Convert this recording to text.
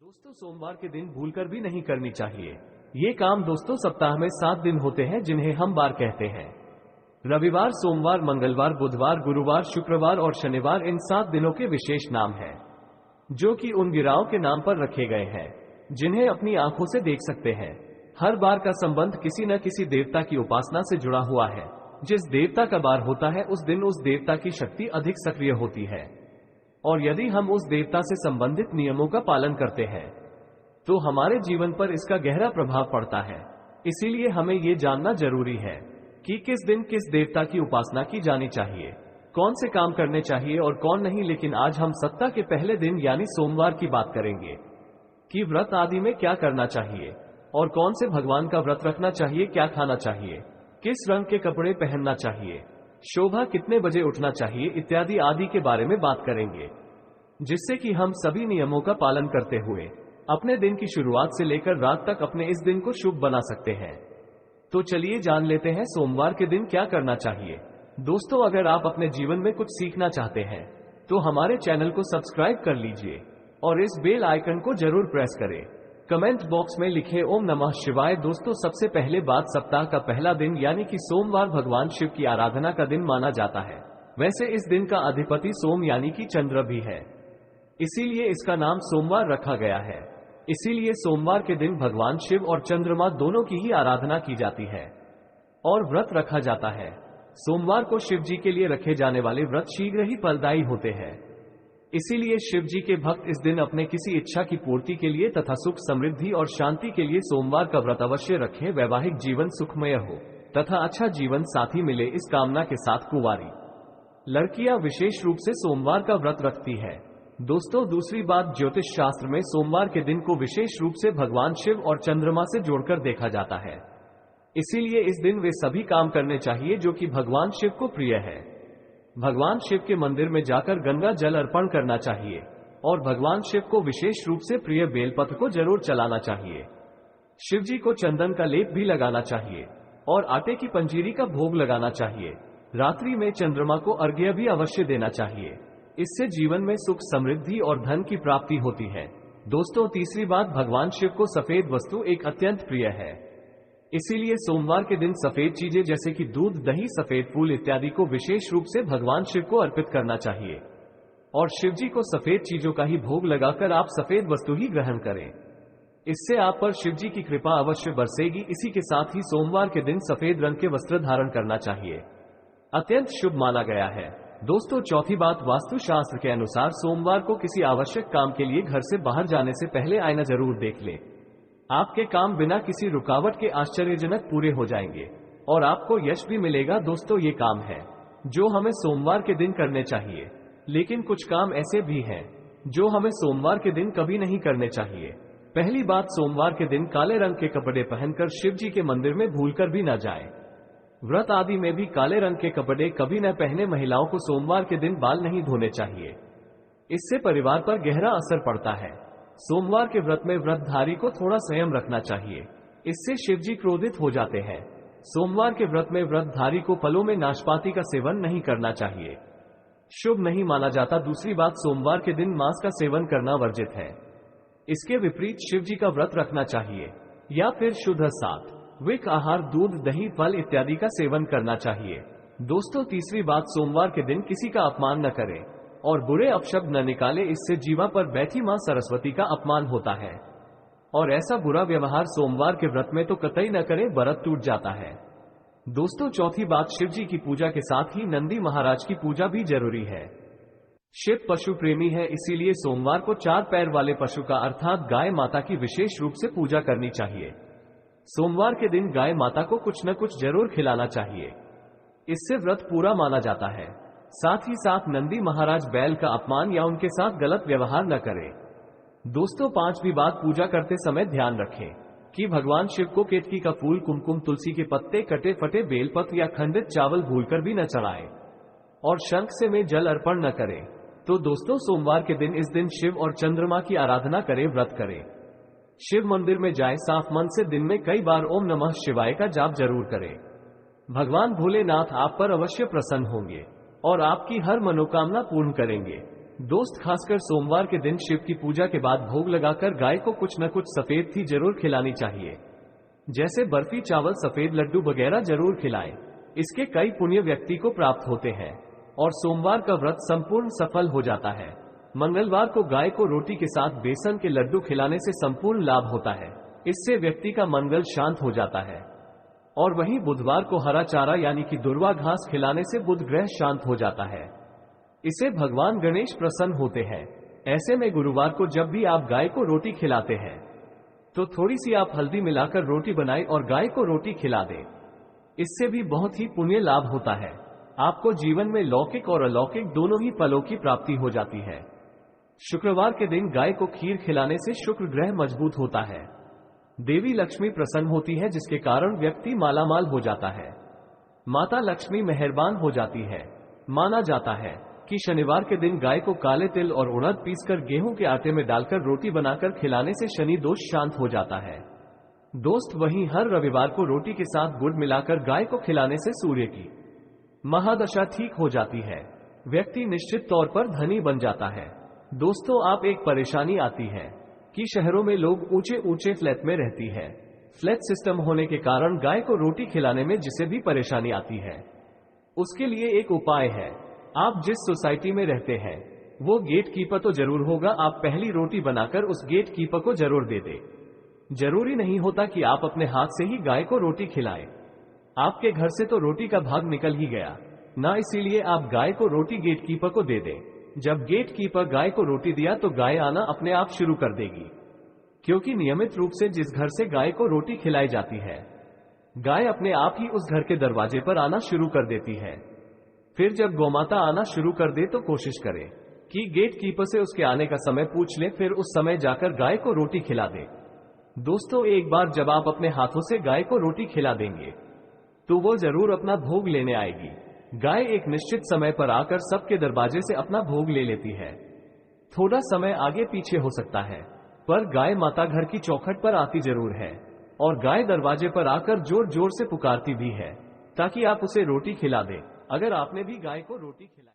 दोस्तों सोमवार के दिन भूलकर भी नहीं करनी चाहिए। ये काम दोस्तों सप्ताह में 7 दिन होते हैं जिन्हें हम बार कहते हैं। रविवार, सोमवार, मंगलवार, बुधवार, गुरुवार, शुक्रवार और शनिवार इन 7 दिनों के विशेष नाम हैं, जो कि उन गिराओं के नाम पर रखे गए हैं जिन्हें अपनी आंखों से देख सकते हैं। हर बार का संबंध किसी न किसी देवता की उपासना से जुड़ा हुआ है। जिस देवता का बार होता है उस दिन उस देवता की शक्ति अधिक सक्रिय होती है, और यदि हम उस देवता से संबंधित नियमों का पालन करते हैं तो हमारे जीवन पर इसका गहरा प्रभाव पड़ता है। इसीलिए हमें यह जानना जरूरी है कि किस दिन किस देवता की उपासना की जानी चाहिए, कौन से काम करने चाहिए और कौन नहीं। लेकिन आज हम सप्ताह के पहले दिन यानी सोमवार की बात करेंगे कि व्रत आदि में क्या करना चाहिए और कौन से भगवान का व्रत रखना चाहिए, क्या खाना चाहिए, किस रंग के कपड़े पहनना चाहिए, शोभा कितने बजे उठना चाहिए इत्यादि आदि के बारे में बात करेंगे, जिससे कि हम सभी नियमों का पालन करते हुए अपने दिन की शुरुआत से लेकर रात तक अपने इस दिन को शुभ बना सकते हैं। तो चलिए जान लेते हैं सोमवार के दिन क्या करना चाहिए। दोस्तों, अगर आप अपने जीवन में कुछ सीखना चाहते हैं तो हमारे चैनल को सब्सक्राइब कर लीजिए और इस बेल आइकन को जरूर प्रेस करें। कमेंट बॉक्स में लिखे ओम नमः शिवाय। दोस्तों, सबसे पहले बात, सप्ताह का पहला दिन यानी कि सोमवार भगवान शिव की आराधना का दिन माना जाता है। वैसे इस दिन का अधिपति सोम यानी कि चंद्र भी है, इसीलिए इसका नाम सोमवार रखा गया है। इसीलिए सोमवार के दिन भगवान शिव और चंद्रमा दोनों की ही आराधना की जाती है और व्रत रखा जाता है। सोमवार को शिव जी के लिए रखे जाने वाले व्रत शीघ्र ही फलदायी होते हैं। इसीलिए शिव जी के भक्त इस दिन अपने किसी इच्छा की पूर्ति के लिए तथा सुख, समृद्धि और शांति के लिए सोमवार का व्रत अवश्य रखें। वैवाहिक जीवन सुखमय हो तथा अच्छा जीवन साथी मिले, इस कामना के साथ कुंवारी लड़कियां विशेष रूप से सोमवार का व्रत रखती है। दोस्तों, दूसरी बात, ज्योतिष शास्त्र में सोमवार के दिन को विशेष रूप से भगवान शिव और चंद्रमा से जोड़कर देखा जाता है। इसीलिए इस दिन वे सभी काम करने चाहिए जो कि भगवान शिव को प्रिय है। भगवान शिव के मंदिर में जाकर गंगा जल अर्पण करना चाहिए और भगवान शिव को विशेष रूप से प्रिय बेलपत्र को जरूर चलाना चाहिए। शिव जी को चंदन का लेप भी लगाना चाहिए और आटे की पंजीरी का भोग लगाना चाहिए। रात्रि में चंद्रमा को अर्घ्य भी अवश्य देना चाहिए। इससे जीवन में सुख, समृद्धि और धन की प्राप्ति होती है। दोस्तों, तीसरी बात, भगवान शिव को सफेद वस्तु एक अत्यंत प्रिय है। इसीलिए सोमवार के दिन सफेद चीजें जैसे कि दूध, दही, सफेद फूल इत्यादि को विशेष रूप से भगवान शिव को अर्पित करना चाहिए और शिव जी को सफेद चीजों का ही भोग लगाकर आप सफेद वस्तु ही ग्रहण करें। इससे आप पर शिव जी की कृपा अवश्य बरसेगी। इसी के साथ ही सोमवार के दिन सफेद रंग के वस्त्र धारण करना चाहिए, अत्यंत शुभ माना गया है। दोस्तों, चौथी बात, वास्तुशास्त्र के अनुसार सोमवार को किसी आवश्यक काम के लिए घर से बाहर जाने से पहले आईना जरूर देख लें। आपके काम बिना किसी रुकावट के आश्चर्यजनक पूरे हो जाएंगे और आपको यश भी मिलेगा। दोस्तों, ये काम है जो हमें सोमवार के दिन करने चाहिए, लेकिन कुछ काम ऐसे भी हैं जो हमें सोमवार के दिन कभी नहीं करने चाहिए। पहली बात, सोमवार के दिन काले रंग के कपड़े पहनकर शिव जी के मंदिर में भूलकर भी न जाएं। व्रत आदि में भी काले रंग के कपड़े कभी न पहने। महिलाओं को सोमवार के दिन बाल नहीं धोने चाहिए, इससे परिवार पर गहरा असर पड़ता है। सोमवार के व्रत में व्रतधारी को थोड़ा संयम रखना चाहिए, इससे शिव जी क्रोधित हो जाते हैं। सोमवार के व्रत में व्रतधारी को फलों में नाशपाती का सेवन नहीं करना चाहिए, शुभ नहीं माना जाता। दूसरी बात, सोमवार के दिन मांस का सेवन करना वर्जित है। इसके विपरीत शिव जी का व्रत रखना चाहिए या फिर शुद्ध सात्विक आहार, दूध, दही, फल इत्यादि का सेवन करना चाहिए। दोस्तों, तीसरी बात, सोमवार के दिन किसी का अपमान न करें और बुरे अपशब्द न निकाले, इससे जीवा पर बैठी मां सरस्वती का अपमान होता है और ऐसा बुरा व्यवहार सोमवार के व्रत में तो कतई न करें, व्रत टूट जाता है। दोस्तों, चौथी बात, शिव जी की पूजा के साथ ही नंदी महाराज की पूजा भी जरूरी है। शिव पशु प्रेमी है, इसीलिए सोमवार को 4 पैर वाले पशु का अर्थात गाय माता की विशेष रूप से पूजा करनी चाहिए। सोमवार के दिन गाय माता को कुछ न कुछ जरूर खिलाना चाहिए, इससे व्रत पूरा माना जाता है। साथ ही साथ नंदी महाराज बैल का अपमान या उनके साथ गलत व्यवहार न करें। दोस्तों, पांचवी बात, पूजा करते समय ध्यान रखें कि भगवान शिव को केतकी का फूल, कुमकुम, तुलसी के पत्ते, कटे फटे बेलपत्र या खंडित चावल भूलकर भी न चढ़ाएं और शंख से में जल अर्पण न करें। तो दोस्तों, सोमवार के दिन इस दिन शिव और चंद्रमा की आराधना करें, व्रत करें, शिव मंदिर में जाएं, साफ मन से दिन में कई बार ओम नमः शिवाय का जाप जरूर करें। भगवान भोलेनाथ आप पर अवश्य प्रसन्न होंगे और आपकी हर मनोकामना पूर्ण करेंगे। दोस्त खासकर सोमवार के दिन शिव की पूजा के बाद भोग लगाकर गाय को कुछ न कुछ सफेद थी जरूर खिलानी चाहिए। जैसे बर्फी, चावल, सफेद लड्डू वगैरह जरूर खिलाएं। इसके कई पुण्य व्यक्ति को प्राप्त होते हैं और सोमवार का व्रत संपूर्ण सफल हो जाता है। मंगलवार को गाय को रोटी के साथ बेसन के लड्डू खिलाने से संपूर्ण लाभ होता है। इससे व्यक्ति का मंगल शांत हो जाता है। और वहीं बुधवार को हरा चारा यानी कि दुर्वा घास खिलाने से बुध ग्रह शांत हो जाता है। इससे भगवान गणेश प्रसन्न होते हैं। ऐसे में गुरुवार को जब भी आप गाय को रोटी खिलाते हैं तो थोड़ी सी आप हल्दी मिलाकर रोटी बनाएं और गाय को रोटी खिला दें। इससे भी बहुत ही पुण्य लाभ होता है। आपको जीवन में लौकिक और अलौकिक दोनों ही फलों की प्राप्ति हो जाती है। शुक्रवार के दिन गाय को खीर खिलाने से शुक्र ग्रह मजबूत होता है। देवी लक्ष्मी प्रसन्न होती है जिसके कारण व्यक्ति मालामाल हो जाता है। माता लक्ष्मी मेहरबान हो जाती है। माना जाता है कि शनिवार के दिन गाय को काले तिल और उड़द पीसकर गेहूं के आटे में डालकर रोटी बनाकर खिलाने से शनि दोष शांत हो जाता है। दोस्त वहीं हर रविवार को रोटी के साथ गुड़ मिलाकर गाय को खिलाने से सूर्य की महादशा ठीक हो जाती है। व्यक्ति निश्चित तौर पर धनी बन जाता है। दोस्तों, आप एक परेशानी आती है कि शहरों में लोग ऊंचे ऊंचे फ्लैट में रहती है। फ्लैट सिस्टम होने के कारण गाय को रोटी खिलाने में जिसे भी परेशानी आती है उसके लिए एक उपाय है। आप जिस सोसाइटी में रहते हैं वो गेट कीपर तो जरूर होगा। आप पहली रोटी बनाकर उस गेट कीपर को जरूर दे दें। जरूरी नहीं होता कि आप अपने हाथ से ही गाय को रोटी खिलाएं। आपके घर से तो रोटी का भाग निकल ही गया ना, इसीलिए आप गाय को रोटी गेट कीपर को दे दें। जब गेट कीपर गाय को रोटी दिया तो गाय आना अपने आप शुरू कर देगी, क्योंकि नियमित रूप से जिस घर से गाय को रोटी खिलाई जाती है गाय अपने आप ही उस घर के दरवाजे पर आना शुरू कर देती है। फिर जब गौमाता आना शुरू कर दे तो कोशिश करें कि गेट कीपर से उसके आने का समय पूछ ले, फिर उस समय जाकर गाय को रोटी खिला दे। दोस्तों, एक बार जब आप अपने हाथों से गाय को रोटी खिला देंगे तो वो जरूर अपना भोग लेने आएगी। गाय एक निश्चित समय पर आकर सबके दरवाजे से अपना भोग ले लेती है। थोड़ा समय आगे पीछे हो सकता है पर गाय माता घर की चौखट पर आती जरूर है और गाय दरवाजे पर आकर जोर जोर से पुकारती भी है ताकि आप उसे रोटी खिला दें। अगर आपने भी गाय को रोटी खिलाई